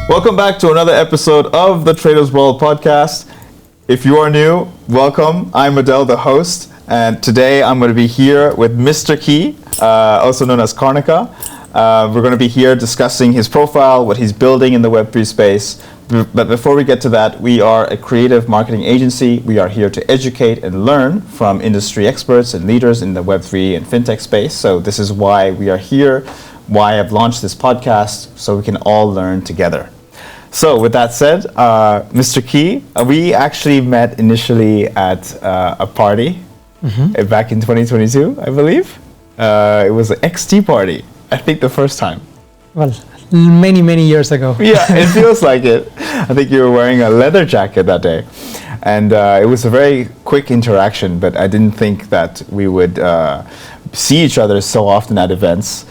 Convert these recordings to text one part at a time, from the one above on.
Welcome back to another episode of the Traders Brawl Podcast. If you are new, welcome. I'm Adel, the host, and today I'm going to be here with Mr. Key, also known as Karnika. We're going to be here discussing his profile, what he's building in the Web3 space. But before we get to that, we are a creative marketing agency. We are here to educate and learn from industry experts and leaders in the Web3 and fintech space. So this is why we are here, why I've launched this podcast, so we can all learn together. So with that said, Mr. Key, we actually met initially at a party back in 2022, I believe. It was an XT party, I think the first time. Well, many years ago. Yeah, it feels like it. I think you were wearing a leather jacket that day. And it was a very quick interaction, but I didn't think that we would see each other so often at events.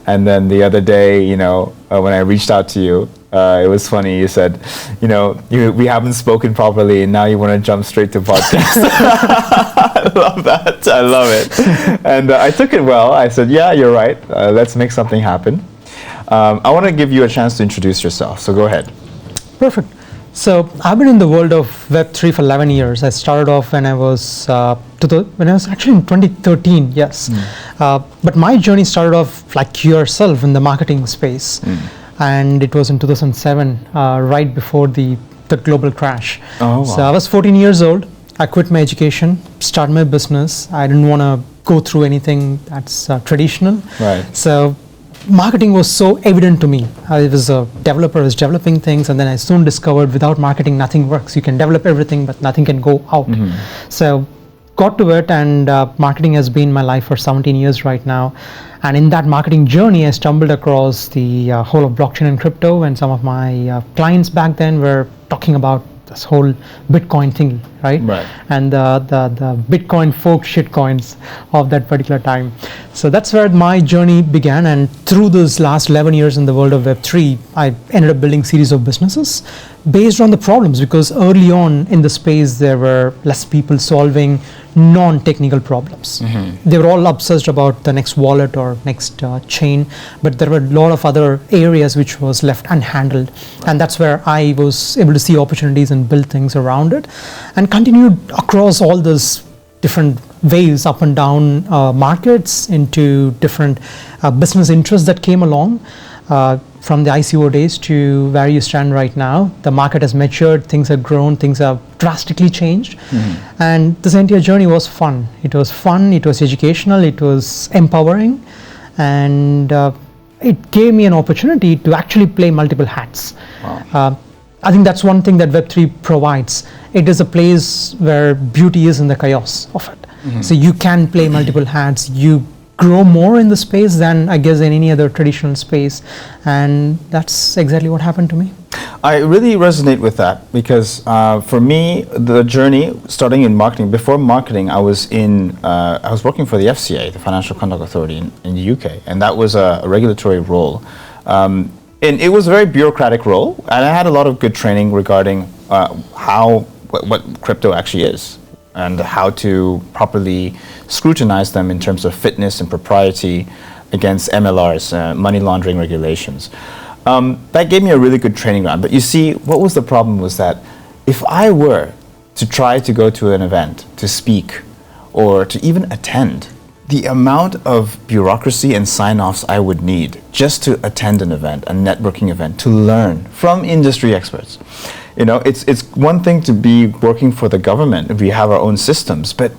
And then the other day, when I reached out to you, it was funny. You said, we haven't spoken properly, and now you want to jump straight to podcast. I love that. I love it. And I took it well. I said, yeah, you're right. Let's make something happen. I want to give you a chance to introduce yourself. So go ahead. Perfect. So I've been in the world of Web3 for 11 years. I started off when I was actually in 2013. Yes. But my journey started off like yourself in the marketing space. And it was in 2007, right before the global crash. Oh, wow. So I was 14 years old. I quit my education, started my business. I didn't want to go through anything that's traditional. Right. So marketing was so evident to me. I was a developer, I was developing things, and then I soon discovered without marketing, nothing works. You can develop everything, but nothing can go out. So got to it, and marketing has been my life for 17 years right now. And in that marketing journey, I stumbled across the whole of blockchain and crypto, and some of my clients back then were talking about this whole Bitcoin thing, right? And the Bitcoin folk shit coins of that particular time. So that's where my journey began, and through those last 11 years in the world of Web3, I ended up building series of businesses based on the problems, because early on in the space there were less people solving non-technical problems. They were all obsessed about the next wallet or next chain, but there were a lot of other areas which was left unhandled, and that's where I was able to see opportunities and build things around it, and continued across all those different waves, up and down markets, into different business interests that came along. From the ICO days to where you stand right now, the market has matured, things have grown, things have drastically changed. And this entire journey was fun. It was fun, it was educational, it was empowering, and it gave me an opportunity to actually play multiple hats. Wow. I think that's one thing that Web3 provides. It is a place where beauty is in the chaos of it. So you can play multiple hats, you grow more in the space than I guess in any other traditional space, and that's exactly what happened to me. I really resonate with that, because for me, the journey starting in marketing, before marketing, I was working for the FCA, the Financial Conduct Authority in the UK, and that was a regulatory role. And it was a very bureaucratic role, and I had a lot of good training regarding what crypto actually is, and how to properly scrutinize them in terms of fitness and propriety against MLRs, money laundering regulations. That gave me a really good training ground. But you see, what was the problem was that if I were to try to go to an event, to speak, or to even attend, the amount of bureaucracy and sign-offs I would need just to attend an event, a networking event, to learn from industry experts. It's one thing to be working for the government if we have our own systems, but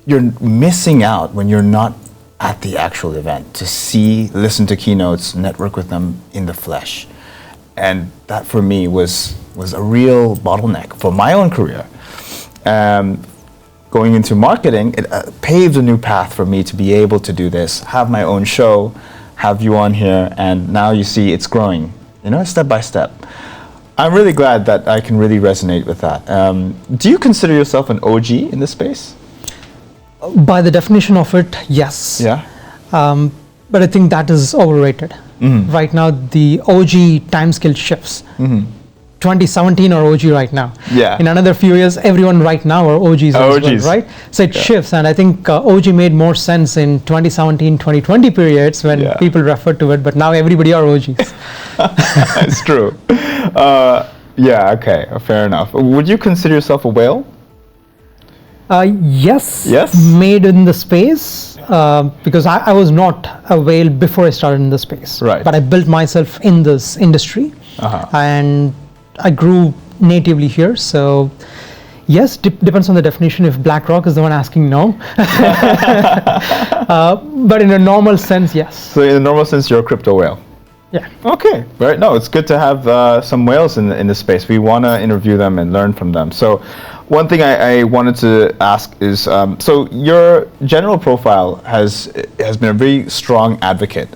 you're missing out when you're not at the actual event to see, listen to keynotes, network with them in the flesh. And that for me was a real bottleneck for my own career. Going into marketing, it paved a new path for me to be able to do this, have my own show, have you on here, and now you see it's growing, step by step. I'm really glad that I can really resonate with that. Do you consider yourself an OG in this space? By the definition of it, yes. Yeah. But I think that is overrated. Right now, the OG time scale shifts. 2017 are OG right now. Yeah. In another few years, everyone right now are OGs as well, OGs. right? So it shifts, and I think OG made more sense in 2017, 2020 periods when people referred to it, but now everybody are OGs. It's true. Okay, fair enough. Would you consider yourself a whale? Yes. Yes? Made in the space, because I was not a whale before I started in the space. Right. But I built myself in this industry, and I grew natively here. So, yes, depends on the definition. If BlackRock is the one asking, no. But in a normal sense, yes. So in a normal sense, you're a crypto whale. Yeah. Okay. Right. No, it's good to have some whales in the space. We want to interview them and learn from them. So, one thing I wanted to ask is, so your general profile has been a very strong advocate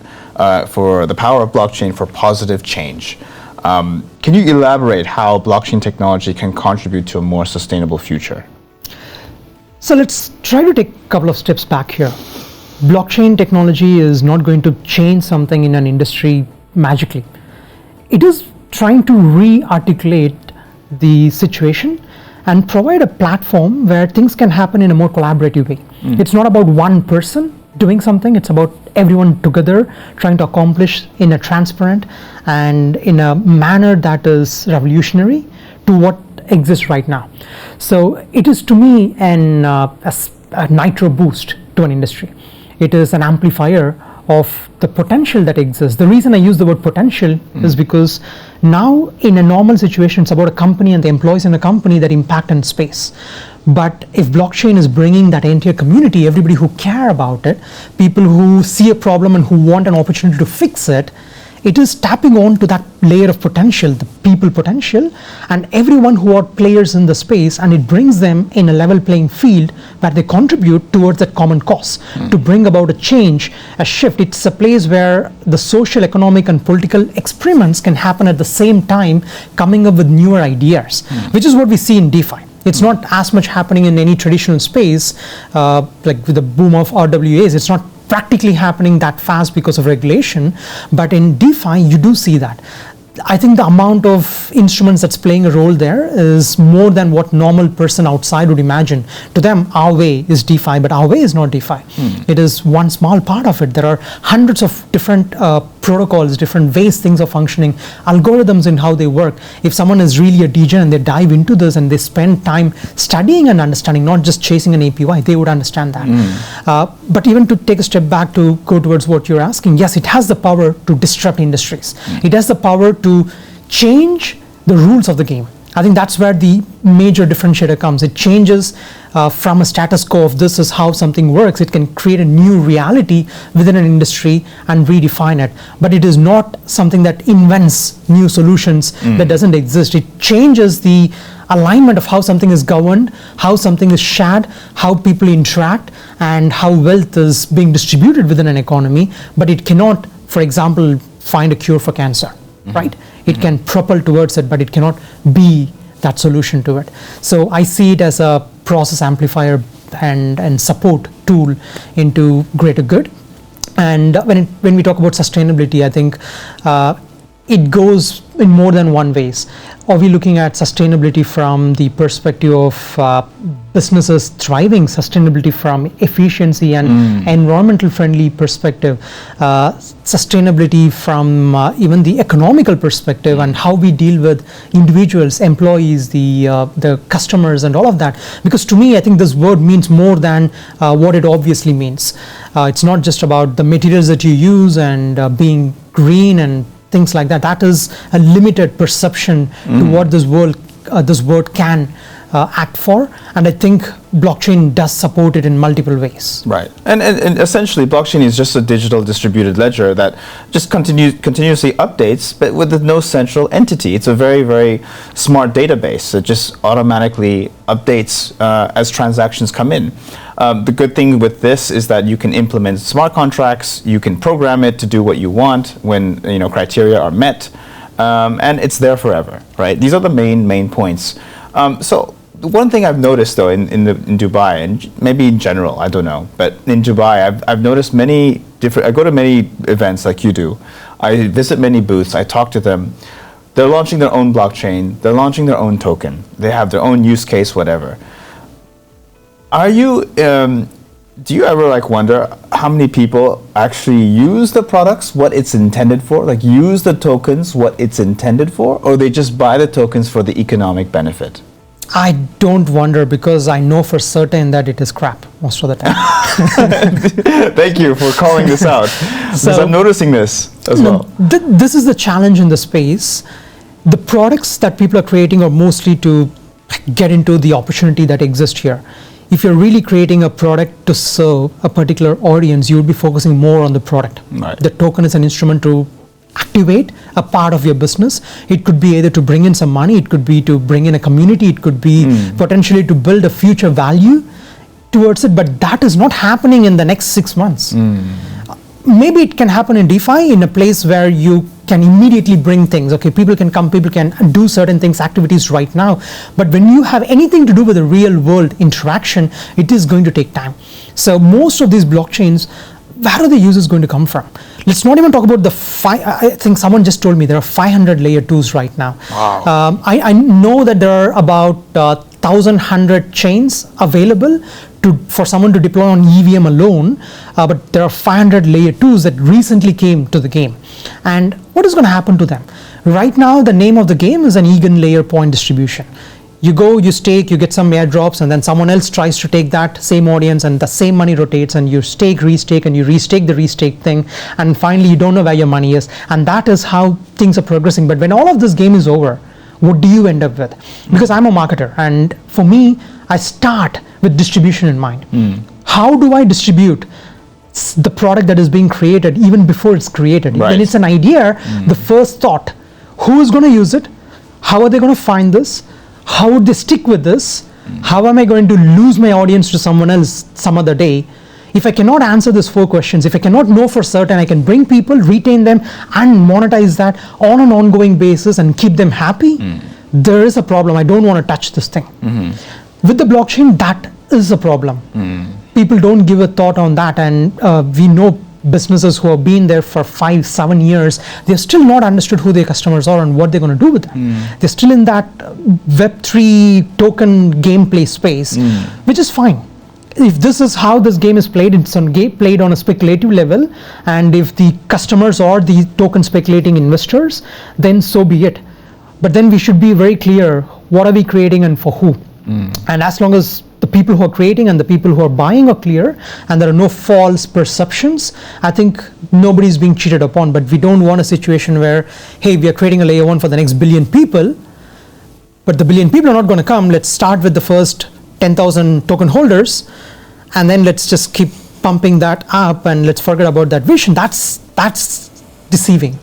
for the power of blockchain for positive change. Can you elaborate how blockchain technology can contribute to a more sustainable future? So let's try to take a couple of steps back here. Blockchain technology is not going to change something in an industry magically. It is trying to re-articulate the situation and provide a platform where things can happen in a more collaborative way. It's not about one person doing something, it's about everyone together trying to accomplish in a transparent and in a manner that is revolutionary to what exists right now. So it is, to me, a nitro boost to an industry. It is an amplifier of the potential that exists. The reason I use the word potential is because now in a normal situation, it's about a company and the employees in a company that impact in space. But if blockchain is bringing that entire community, everybody who care about it, people who see a problem and who want an opportunity to fix it, it is tapping on to that layer of potential, the people potential, and everyone who are players in the space, and it brings them in a level playing field where they contribute towards that common cause to bring about a change, a shift. It's a place where the social, economic, and political experiments can happen at the same time, coming up with newer ideas, which is what we see in DeFi. It's not as much happening in any traditional space, like with the boom of RWAs. It's not practically happening that fast because of regulation, but in DeFi you do see that. I think the amount of instruments that's playing a role there is more than what normal person outside would imagine. To them, our way is DeFi, but our way is not DeFi. It is one small part of it. There are hundreds of different protocols, different ways things are functioning, algorithms in how they work. If someone is really a degen and they dive into this and they spend time studying and understanding, not just chasing an API, they would understand that. But even to take a step back to go towards what you're asking, yes, it has the power to disrupt industries. It has the power to change the rules of the game. I think that's where the major differentiator comes. It changes from a status quo of this is how something works. It can create a new reality within an industry and redefine it. But it is not something that invents new solutions that doesn't exist. It changes the alignment of how something is governed, how something is shared, how people interact, and how wealth is being distributed within an economy. But it cannot, for example, find a cure for cancer. Right? It can propel towards it, but it cannot be that solution to it. So I see it as a process amplifier and support tool into greater good. And when we talk about sustainability, I think it goes in more than one ways. Are we looking at sustainability from the perspective of businesses thriving, sustainability from efficiency and environmental friendly perspective, sustainability from even the economical perspective and how we deal with individuals, employees, the customers and all of that? Because to me, I think this word means more than what it obviously means. It's not just about the materials that you use and being green and things like that. That is a limited perception to what this word can act for, and I think blockchain does support it in multiple ways. Right, and essentially blockchain is just a digital distributed ledger that just continuously updates, but with no central entity. It's a very, very smart database that just automatically updates as transactions come in. The good thing with this is that you can implement smart contracts, you can program it to do what you want when criteria are met, and it's there forever, right? These are the main points. So one thing I've noticed though in Dubai, and maybe in general, I don't know, but in Dubai I've noticed many different, I go to many events like you do, I visit many booths, I talk to them. They're launching their own blockchain. They're launching their own token. They have their own use case, whatever. Are you? Do you ever like wonder how many people actually use the products, what it's intended for, like use the tokens, what it's intended for, or they just buy the tokens for the economic benefit? I don't wonder, because I know for certain that it is crap most of the time. Thank you for calling this out, because I'm noticing this as well. This is the challenge in the space. The products that people are creating are mostly to get into the opportunity that exists here. If you're really creating a product to serve a particular audience, you would be focusing more on the product. Right. The token is an instrument to activate a part of your business. It could be either to bring in some money, it could be to bring in a community, it could be potentially to build a future value towards it, but that is not happening in the next 6 months. Maybe it can happen in DeFi, in a place where you can immediately bring things. Okay, people can come, people can do certain things, activities right now. But when you have anything to do with the real world interaction, it is going to take time. So most of these blockchains, where are the users going to come from? Let's not even talk about the I think someone just told me there are 500 layer 2s right now. Wow. I know that there are about 1,100 chains available for someone to deploy on EVM alone, but there are 500 layer 2s that recently came to the game. And what is going to happen to them? Right now, the name of the game is an eigen layer point distribution. You go, you stake, you get some airdrops, and then someone else tries to take that same audience, and the same money rotates, and you stake, restake, and you restake the restake thing, and finally you don't know where your money is. And that is how things are progressing. But when all of this game is over, what do you end up with? Because I'm a marketer, and for me, I start with distribution in mind. How do I distribute the product that is being created even before it's created? Right. When it's an idea, the first thought, who is going to use it? How are they going to find this? How would they stick with this? How am I going to lose my audience to someone else some other day? If I cannot answer these 4 questions, if I cannot know for certain, I can bring people, retain them, and monetize that on an ongoing basis and keep them happy, there is a problem. I don't want to touch this thing. With the blockchain, that is a problem. People don't give a thought on that, and we know businesses who have been there for 5-7 years, they're still not understood who their customers are and what they're going to do with them. They're still in that Web3 token gameplay space, which is fine. If this is how this game is played, it's played on a speculative level, and if the customers are the token speculating investors, then so be it. But then we should be very clear, what are we creating and for who? And as long as the people who are creating and the people who are buying are clear, and there are no false perceptions, I think nobody's being cheated upon. But we don't want a situation where, hey, we are creating a layer 1 for the next billion people, but the billion people are not going to come. Let's start with the first 10,000 token holders, and then let's just keep pumping that up, and let's forget about that vision. That's deceiving.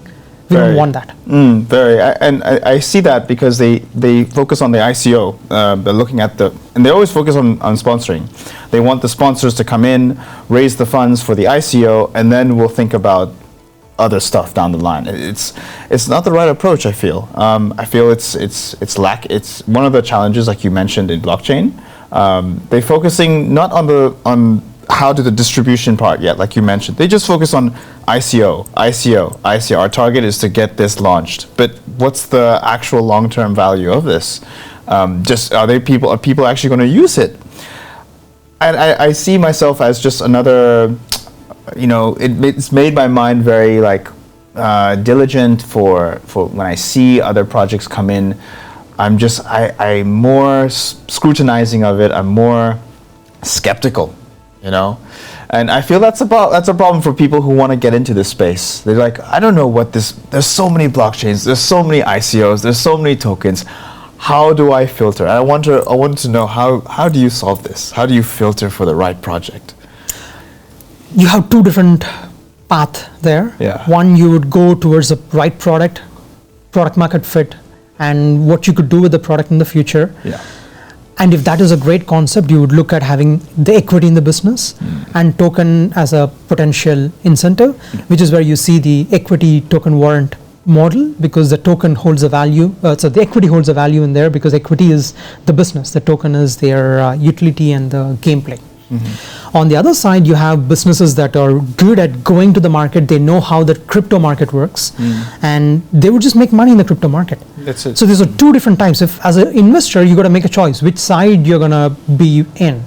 We don't want that. Very, and I see that because they focus on the ICO. They're looking at and they always focus on sponsoring. They want the sponsors to come in, raise the funds for the ICO, and then we'll think about other stuff down the line. It's not the right approach. I feel. I feel it's one of the challenges, like you mentioned in blockchain. They're focusing not on how to the distribution part yet, like you mentioned. They just focus on ICO. Our target is to get this launched. But what's the actual long-term value of this? Are people actually going to use it? And I see myself as just another, it's made my mind very diligent for when I see other projects come in. I'm more scrutinizing of it. I'm more skeptical. And I feel that's a problem for people who want to get into this space. They're like, I don't know there's so many blockchains, there's so many ICOs, there's so many tokens. How do I filter? And I wanted to know how do you solve this? How do you filter for the right project? You have 2 different paths there. Yeah. One, you would go towards the right product market fit, and what you could do with the product in the future. Yeah. And if that is a great concept, you would look at having the equity in the business and token as a potential incentive, which is where you see the equity token warrant model, because the token holds a value. So the equity holds a value in there because equity is the business. The token is their utility and the gameplay. On the other side, you have businesses that are good at going to the market. They know how the crypto market works, and they would just make money in the crypto market. That's it. So these are two different types. If as an investor, you got to make a choice which side you're gonna be in.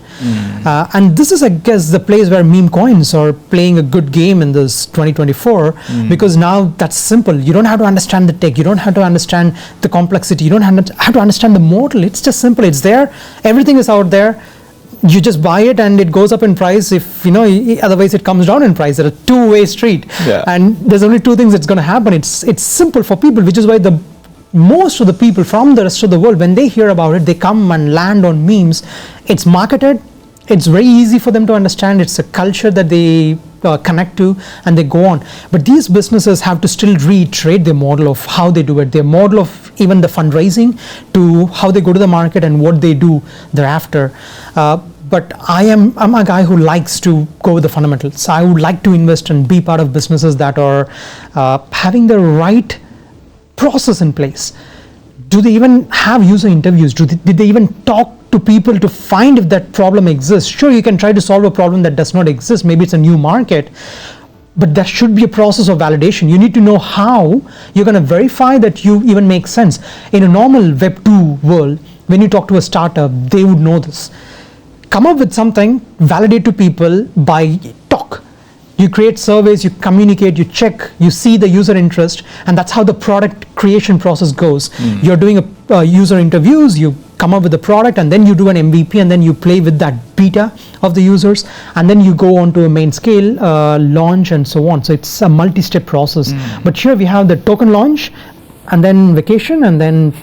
And this is, I guess, the place where meme coins are playing a good game in this 2024, because now that's simple. You don't have to understand the tech. You don't have to understand the complexity. You don't have to understand the model. It's just simple. It's there. Everything is out there. You just buy it and it goes up in price. If otherwise it comes down in price. It's a two-way street, and there's only two things that's going to happen. It's simple for people, which is why most of the people from the rest of the world, when they hear about it, they come and land on memes. It's marketed. It's very easy for them to understand. It's a culture that they connect to, and they go on. But these businesses have to still reiterate their model of how they do it, their model of even the fundraising, to how they go to the market and what they do thereafter. But I'm a guy who likes to go with the fundamentals. I would like to invest and be part of businesses that are having the right process in place. Do they even have user interviews? Did they even talk to people to find if that problem exists? Sure, you can try to solve a problem that does not exist. Maybe it's a new market, but there should be a process of validation. You need to know how you're going to verify that you even make sense. In a normal Web 2 world, when you talk to a startup, they would know this. Come up with something, validate to people by talk. You create surveys, you communicate, you check, you see the user interest, and that's how the product creation process goes. You're doing a user interviews, you come up with the product, and then you do an MVP, and then you play with that beta of the users, and then you go on to a main scale launch and so on. So it's a multi-step process. But here we have the token launch, and then vacation, and then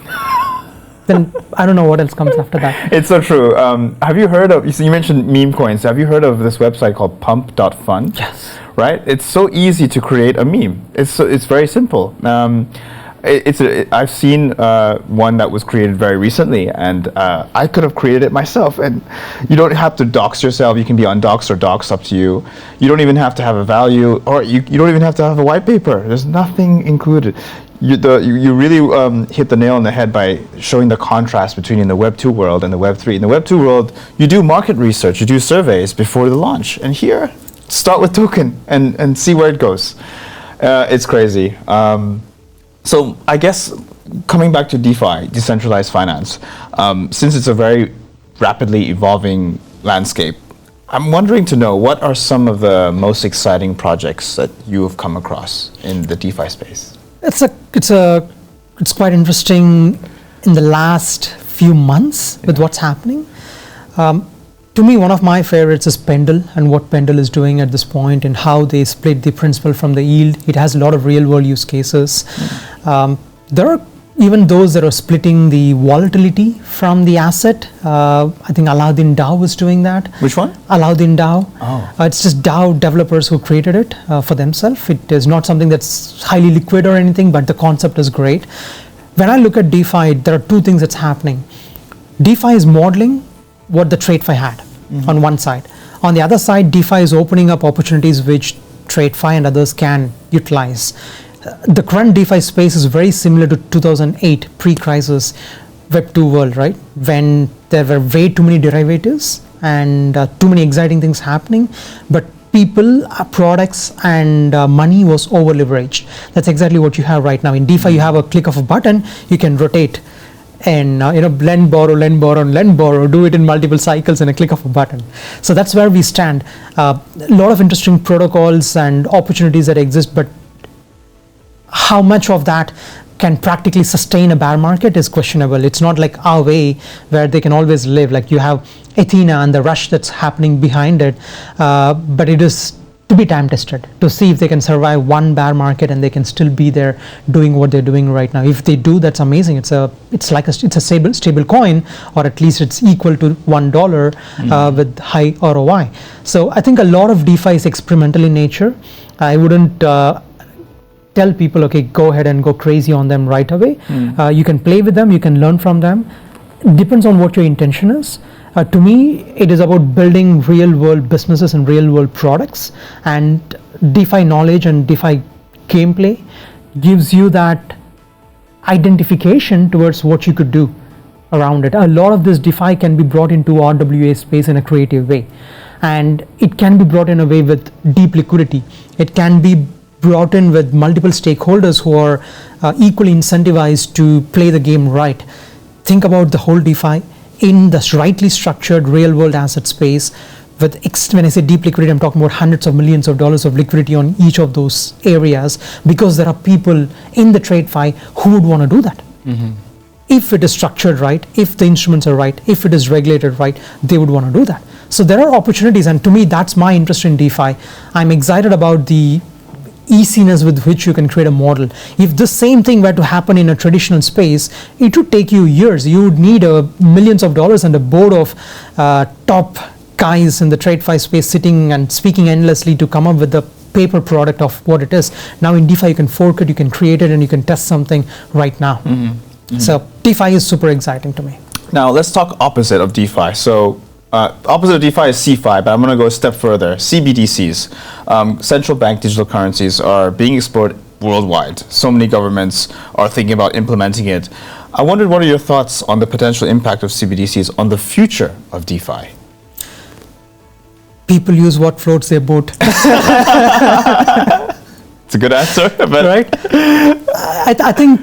I don't know what else comes after that. It's so true. Have you heard of, you mentioned meme coins. Have you heard of this website called pump.fun? Yes. Right? It's so easy to create a meme. It's very simple. I've seen one that was created very recently, and I could have created it myself. And you don't have to dox yourself. You can be undoxed or doxed, up to you. You don't even have to have a value, or you don't even have to have a white paper. There's nothing included. You really hit the nail on the head by showing the contrast between in the Web 2 world and the Web 3. In the Web 2 world, you do market research, you do surveys before the launch. And here, start with token and see where it goes. It's crazy. So I guess coming back to DeFi, decentralized finance, since it's a very rapidly evolving landscape, I'm wondering to know, what are some of the most exciting projects that you have come across in the DeFi space? It's quite interesting in the last few months with what's happening. To me, one of my favorites is Pendle, and what Pendle is doing at this point, and how they split the principal from the yield. It has a lot of real world use cases. There are even those that are splitting the volatility from the asset. I think Aladdin DAO is doing that. Which one? Aladdin DAO. Oh. It's just DAO developers who created it for themselves. It is not something that's highly liquid or anything, but the concept is great. When I look at DeFi, there are two things that's happening. DeFi is modeling what the TradeFi had on one side. On the other side, DeFi is opening up opportunities which TradeFi and others can utilize. The current DeFi space is very similar to 2008 pre-crisis Web 2 world, right? When there were way too many derivatives and too many exciting things happening, but people, products, and money was over leveraged. That's exactly what you have right now. In DeFi, you have a click of a button, you can rotate and lend, borrow, lend, borrow, and lend, borrow, do it in multiple cycles in a click of a button. So that's where we stand. A lot of interesting protocols and opportunities that exist, but how much of that can practically sustain a bear market is questionable. It's not like our way where they can always live. Like you have Athena and the rush that's happening behind it, but it is to be time tested to see if they can survive one bear market and they can still be there doing what they're doing right now. If they do, that's amazing. It's a stable coin, or at least it's equal to $1 with high ROI. So I think a lot of DeFi is experimental in nature. I wouldn't tell people, okay, go ahead and go crazy on them right away. You can play with them, you can learn from them. Depends on what your intention is. To me, it is about building real world businesses and real world products, and DeFi knowledge and DeFi gameplay gives you that identification towards what you could do around it. A lot of this DeFi can be brought into RWA space in a creative way. and it can be brought in a way with deep liquidity. It can be brought in with multiple stakeholders who are equally incentivized to play the game right. Think about the whole DeFi in the rightly structured real world asset space. When I say deep liquidity, I'm talking about hundreds of millions of dollars of liquidity on each of those areas, because there are people in the TradeFi who would want to do that. If it is structured right, if the instruments are right, if it is regulated right, they would want to do that. So there are opportunities, and to me, that's my interest in DeFi. I'm excited about the easiness with which you can create a model. If the same thing were to happen in a traditional space, it would take you years. You would need millions of dollars and a board of top guys in the TradeFi space sitting and speaking endlessly to come up with the paper product of what it is. Now in DeFi, you can fork it, you can create it, and you can test something right now. So DeFi is super exciting to me. Now let's talk opposite of DeFi. So opposite of DeFi is CeFi, but I'm going to go a step further. CBDCs, central bank digital currencies, are being explored worldwide. So many governments are thinking about implementing it. I wondered, what are your thoughts on the potential impact of CBDCs on the future of DeFi? People use what floats their boat. It's a good answer. But right? I think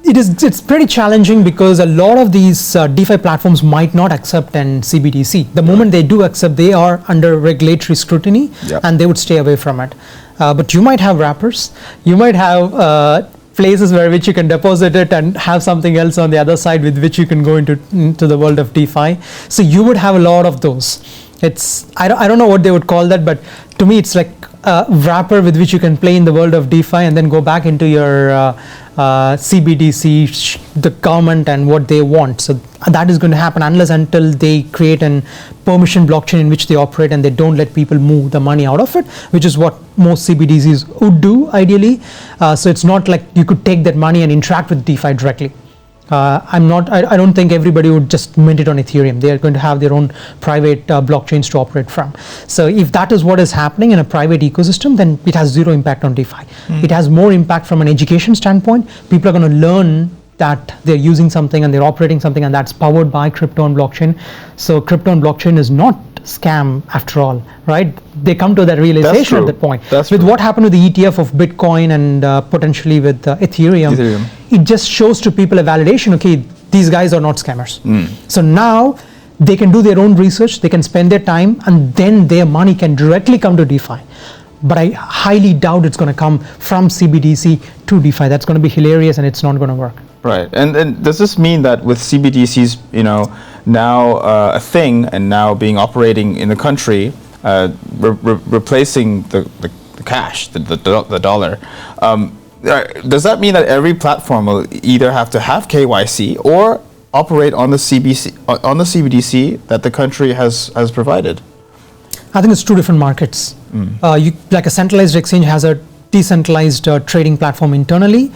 it's pretty challenging, because a lot of these DeFi platforms might not accept an CBDC. The moment they do accept, they are under regulatory scrutiny, and they would stay away from it. But you might have wrappers, you might have places where which you can deposit it and have something else on the other side with which you can go into the world of DeFi. So you would have a lot of those. I don't know what they would call that, but to me it's like a wrapper with which you can play in the world of DeFi and then go back into your CBDC, the government and what they want. So that is going to happen unless until they create an permission blockchain in which they operate and they don't let people move the money out of it, which is what most CBDCs would do ideally. So it's not like you could take that money and interact with DeFi directly. I don't think everybody would just mint it on Ethereum. They are going to have their own private blockchains to operate from. So if that is what is happening in a private ecosystem, then it has zero impact on DeFi. It has more impact from an education standpoint. People are going to learn that they're using something and they're operating something, and that's powered by crypto and blockchain. So crypto and blockchain is not scam after all, right? They come to that realization at that point. With what happened with the ETF of Bitcoin and potentially with Ethereum, it just shows to people a validation, okay, these guys are not scammers. So now they can do their own research, they can spend their time, and then their money can directly come to DeFi. But I highly doubt it's going to come from CBDC to DeFi. That's going to be hilarious, and it's not going to work. Right, and does this mean that with CBDCs, now a thing and now being operating in the country, replacing the cash, the dollar, does that mean that every platform will either have to have KYC or operate on the CBDC that the country has provided? I think it's two different markets. Like a centralized exchange has a decentralized trading platform internally.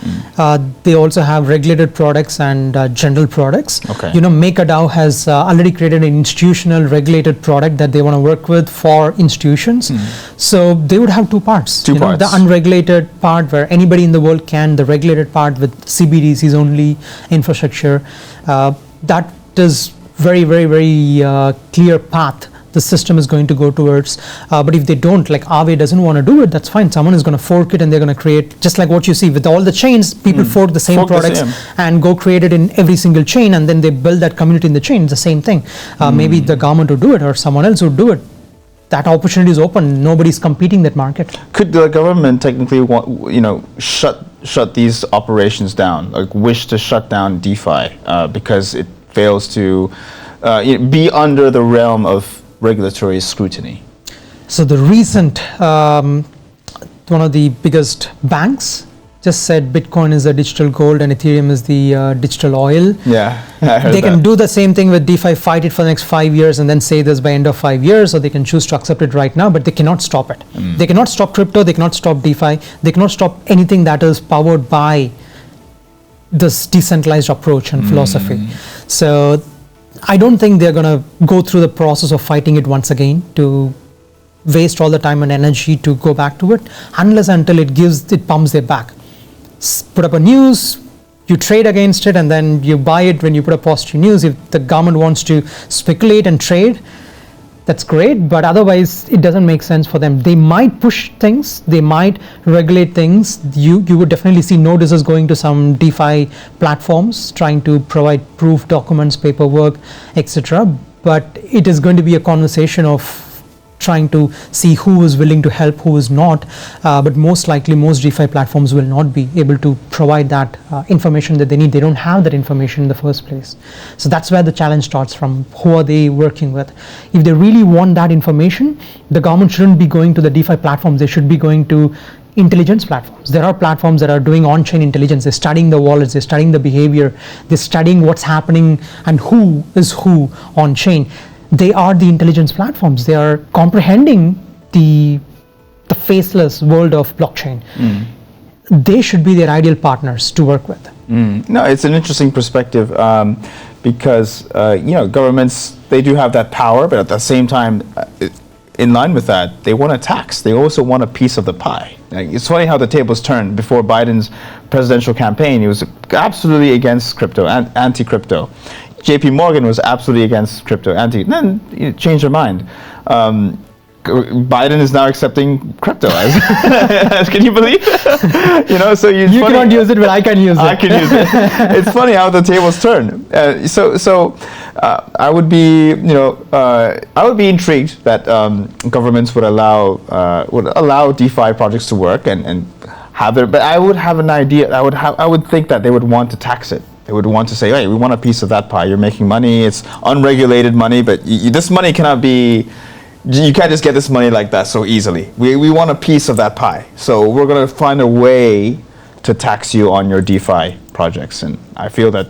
They also have regulated products and general products. MakerDAO has already created an institutional regulated product that they want to work with for institutions. So they would have two parts. The unregulated part where anybody in the world can, the regulated part with CBDCs only infrastructure. That is very, very, very clear path the system is going to go towards. But if they don't, like Aave doesn't want to do it, that's fine. Someone is going to fork it and they're going to create, just like what you see with all the chains, people fork the same products and go create it in every single chain, and then they build that community in the chain. It's the same thing. Maybe the government would do it or someone else would do it. That opportunity is open. Nobody's competing that market. Could the government technically shut these operations down, like wish to shut down DeFi because it fails to be under the realm of regulatory scrutiny? So the recent, one of the biggest banks just said Bitcoin is the digital gold and Ethereum is the digital oil. Yeah, I heard they can do the same thing with DeFi, fight it for the next 5 years and then say this by end of 5 years, or they can choose to accept it right now, but they cannot stop it. They cannot stop crypto, they cannot stop DeFi, they cannot stop anything that is powered by this decentralized approach and philosophy. So I don't think they're going to go through the process of fighting it once again to waste all the time and energy to go back to it, unless until it pumps their back. Put up a news, you trade against it and then you buy it when you put a positive news. If the government wants to speculate and trade, that's great, but otherwise it doesn't make sense for them. They might push things, they might regulate things. You would definitely see notices going to some DeFi platforms trying to provide proof documents, paperwork, etc. But it is going to be a conversation of trying to see who is willing to help, who is not, but most likely most DeFi platforms will not be able to provide that information that they need. They don't have that information in the first place. So that's where the challenge starts from. Who are they working with? If they really want that information, the government shouldn't be going to the DeFi platforms, they should be going to intelligence platforms. There are platforms that are doing on-chain intelligence. They're studying the wallets, they're studying the behavior, they're studying what's happening and who is who on-chain. They are the intelligence platforms. They are comprehending the faceless world of blockchain. They should be their ideal partners to work with. No, it's an interesting perspective because governments, they do have that power, but at the same time, in line with that, they want a tax. They also want a piece of the pie. It's funny how the tables turned. Before Biden's presidential campaign, he was absolutely against crypto, anti-crypto. JP Morgan was absolutely against crypto, then you changed their mind. Biden is now accepting crypto. Can you believe? So you cannot use it, but I can use it. I can use it. It's funny how the tables turn. I would be, I would be intrigued that governments would allow DeFi projects to work and have their. But I would have an idea. I would think that they would want to tax it. They would want to say, hey, we want a piece of that pie. You're making money. It's unregulated money, but this money cannot be. You can't just get this money like that so easily. We want a piece of that pie. So we're going to find a way to tax you on your DeFi projects. And I feel that,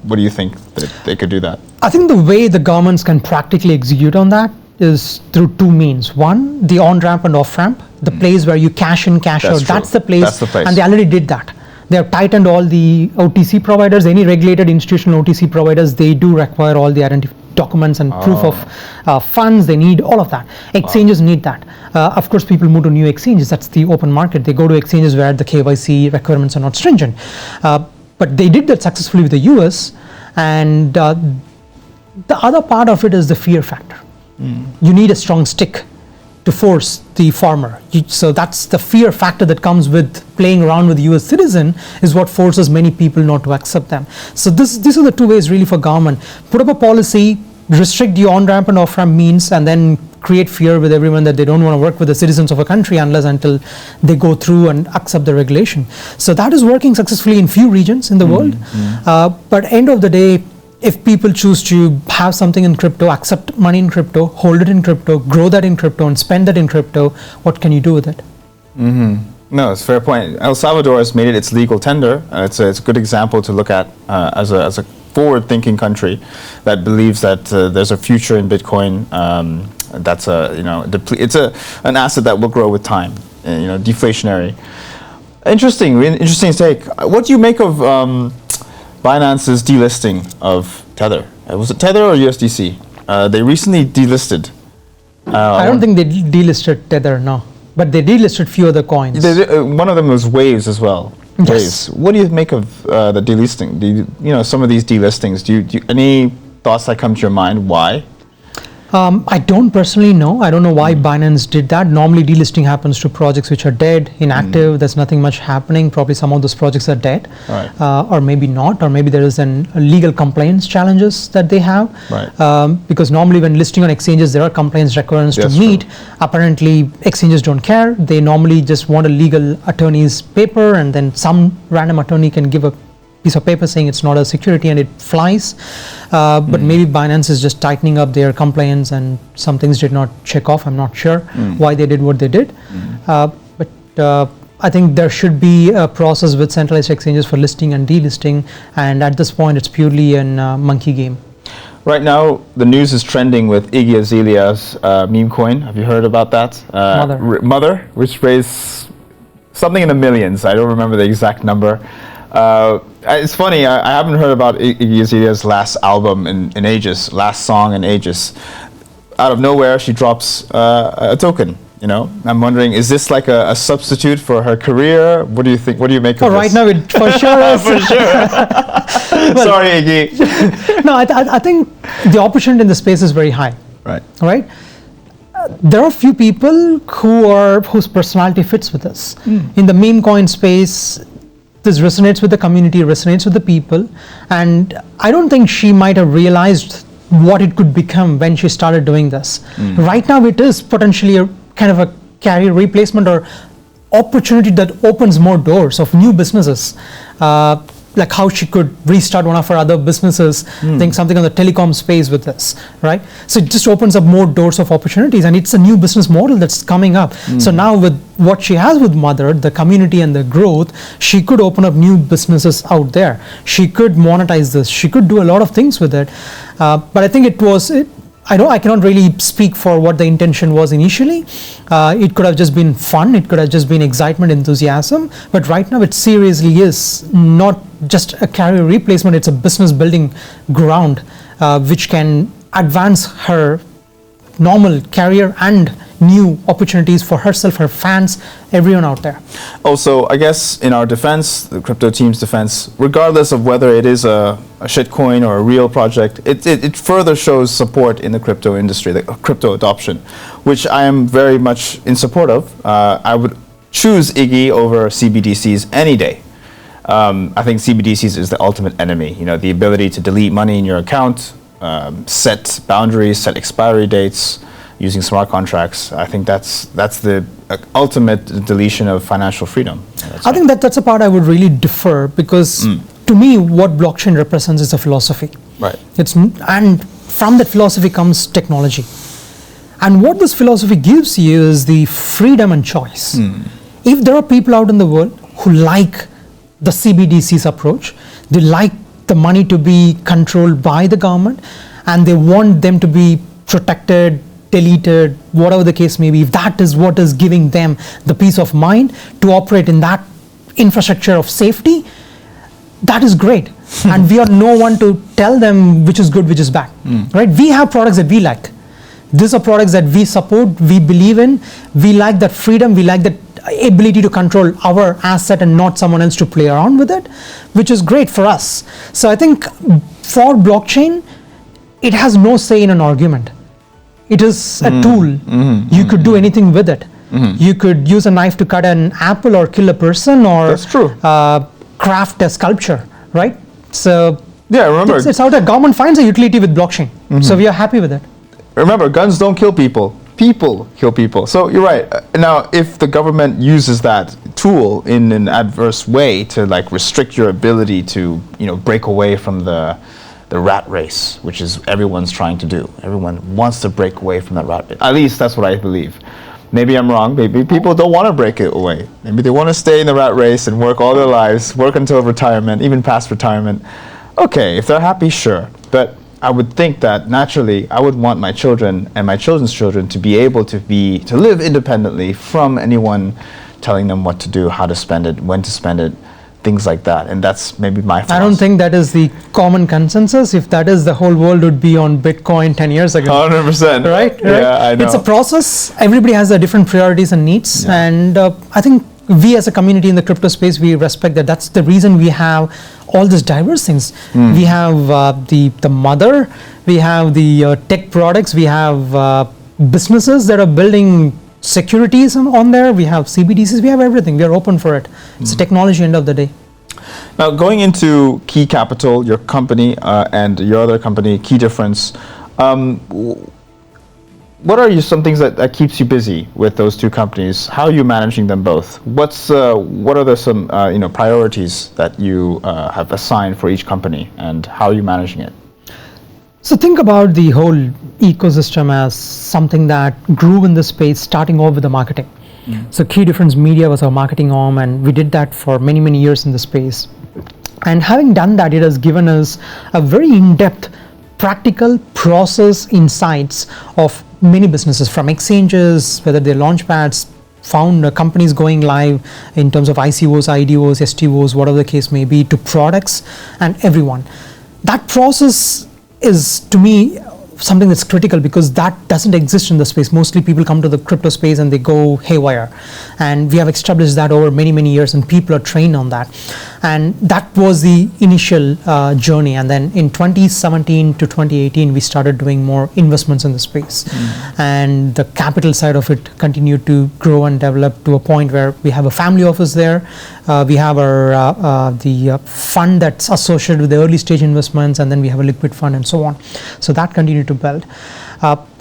what do you think that they could do that? I think the way the governments can practically execute on that is through two means. One, the on-ramp and off-ramp, the place where you cash in, cash out. That's the place. That's the place. And they already did that. They have tightened all the OTC providers. Any regulated institutional OTC providers, they do require all the documents and proof of funds. They need all of that. Exchanges need that. Of course, people move to new exchanges. That's the open market. They go to exchanges where the KYC requirements are not stringent. But they did that successfully with the US. And the other part of it is the fear factor. You need a strong stick to force the farmer. So that's the fear factor that comes with playing around with the US citizen, is what forces many people not to accept them. So these are the two ways really for government. Put up a policy, restrict the on-ramp and off-ramp means, and then create fear with everyone that they don't want to work with the citizens of a country until they go through and accept the regulation. So that is working successfully in few regions in the world. But end of the day, if people choose to have something in crypto, accept money in crypto, hold it in crypto, grow that in crypto, and spend that in crypto, what can you do with it? No, it's a fair point. El Salvador has made it its legal tender. It's a good example to look at as a forward-thinking country that believes that there's a future in Bitcoin. That's it's an asset that will grow with time. Deflationary. Interesting take. What do you make of Binance's delisting of Tether? Was it Tether or USDC? They recently delisted. I don't think they delisted Tether, no. But they delisted few other coins. One of them was Waves as well. Yes. Waves. What do you make of the delisting? Some of these delistings. Do you any thoughts that come to your mind? Why? I don't personally know. I don't know why Binance did that. Normally delisting happens to projects which are dead, inactive, there's nothing much happening. Probably some of those projects are dead, right. Or maybe not, or maybe there is a legal compliance challenges that they have. Right. Because normally when listing on exchanges, there are compliance requirements to meet. True. Apparently exchanges don't care. They normally just want a legal attorney's paper, and then some random attorney can give a piece of paper saying it's not a security and it flies. But maybe Binance is just tightening up their compliance and some things did not check off. I'm not sure why they did what they did. But I think there should be a process with centralized exchanges for listing and delisting, and at this point it's purely a monkey game. Right now, the news is trending with Iggy Azalea's meme coin. Have you heard about that? Mother, which raised something in the millions. I don't remember the exact number. It's funny, I haven't heard about Iggy Azalea's last album last song in ages. Out of nowhere, she drops a token. You know, I'm wondering, is this like a substitute for her career? What do you think? What do you make of this? Right now, it for sure is. For sure. Sorry, Iggy. No, I think the opportunity in the space is very high. Right. Right. There are few people whose personality fits with us. In the meme coin space, this resonates with the community, resonates with the people, and I don't think she might have realized what it could become when she started doing this. Right now, it is potentially a kind of a career replacement or opportunity that opens more doors of new businesses. Like how she could restart one of her other businesses, think something on the telecom space with this, right? So it just opens up more doors of opportunities, and it's a new business model that's coming up. So now with what she has with Mother, the community and the growth, she could open up new businesses out there. She could monetize this. She could do a lot of things with it. But I think I cannot really speak for what the intention was initially. It could have just been fun. It could have just been excitement, enthusiasm. But right now, it seriously is not just a career replacement. It's a business building ground, which can advance her normal career and new opportunities for herself, her fans, everyone out there. Also, I guess in our defense, the crypto team's defense, regardless of whether it is a shitcoin or a real project, it further shows support in the crypto industry, the crypto adoption, which I am very much in support of. I would choose Iggy over CBDCs any day. I think CBDCs is the ultimate enemy. You know, the ability to delete money in your account, set boundaries, set expiry dates, using smart contracts. I think that's the ultimate deletion of financial freedom. I think that's a part I would really differ, because to me, what blockchain represents is a philosophy. Right. And from that philosophy comes technology. And what this philosophy gives you is the freedom and choice. If there are people out in the world who like the CBDCs approach, they like the money to be controlled by the government, and they want them to be protected, deleted, whatever the case may be, if that is what is giving them the peace of mind to operate in that infrastructure of safety, that is great. And we are no one to tell them which is good, which is bad, right? We have products that we like. These are products that we support, we believe in, we like that freedom, we like that ability to control our asset and not someone else to play around with it, which is great for us. So I think for blockchain, it has no say in an argument. It is a tool. You could do anything with it. You could use a knife to cut an apple or kill a person, or that's true. Craft a sculpture, right? So yeah, remember, it's out there. Government finds a utility with blockchain. So we are happy with it. Remember, guns don't kill people. People kill people. So you're right. Now, if the government uses that tool in an adverse way to like restrict your ability to, you know, break away from the rat race, which is everyone's trying to do. Everyone wants to break away from that rat race. At least that's what I believe. Maybe I'm wrong. Maybe people don't want to break it away. Maybe they want to stay in the rat race and work all their lives, work until retirement, even past retirement. Okay, if they're happy, sure. But I would think that naturally I would want my children and my children's children to be able to live independently from anyone telling them what to do, how to spend it, when to spend it, things like that. And that's maybe my philosophy. I don't think that is the common consensus. If that is, the whole world would be on Bitcoin 10 years ago. 100%. Right? Yeah, I know. It's a process. Everybody has their different priorities and needs. Yeah. And I think we as a community in the crypto space, we respect that. That's the reason we have all these diverse things. We have the mother, we have the tech products, we have businesses that are building securities on there, we have CBDCs, we have everything. We are open for it. It's a technology end of the day. Now, going into Key Capital, your company and your other company, Key Difference, what are some things that keeps you busy with those two companies? How are you managing them both? What are some priorities that you have assigned for each company, and how are you managing it? So think about the whole ecosystem as something that grew in the space, starting off with the marketing. So Key Difference Media was our marketing arm, and we did that for many, many years in the space. And having done that, it has given us a very in-depth, practical process insights of many businesses, from exchanges, whether they're launchpads, found companies going live in terms of ICOs, IDOs, STOs, whatever the case may be, to products and everyone. That process is, to me, something that's critical, because that doesn't exist in the space. Mostly people come to the crypto space and they go haywire, and we have established that over many years, and people are trained on that. And that was the initial journey. And then in 2017 to 2018 we started doing more investments in the space, and the capital side of it continued to grow and develop to a point where we have a family office there. We have our the fund that's associated with the early stage investments, and then we have a liquid fund and so on. So that continued to build.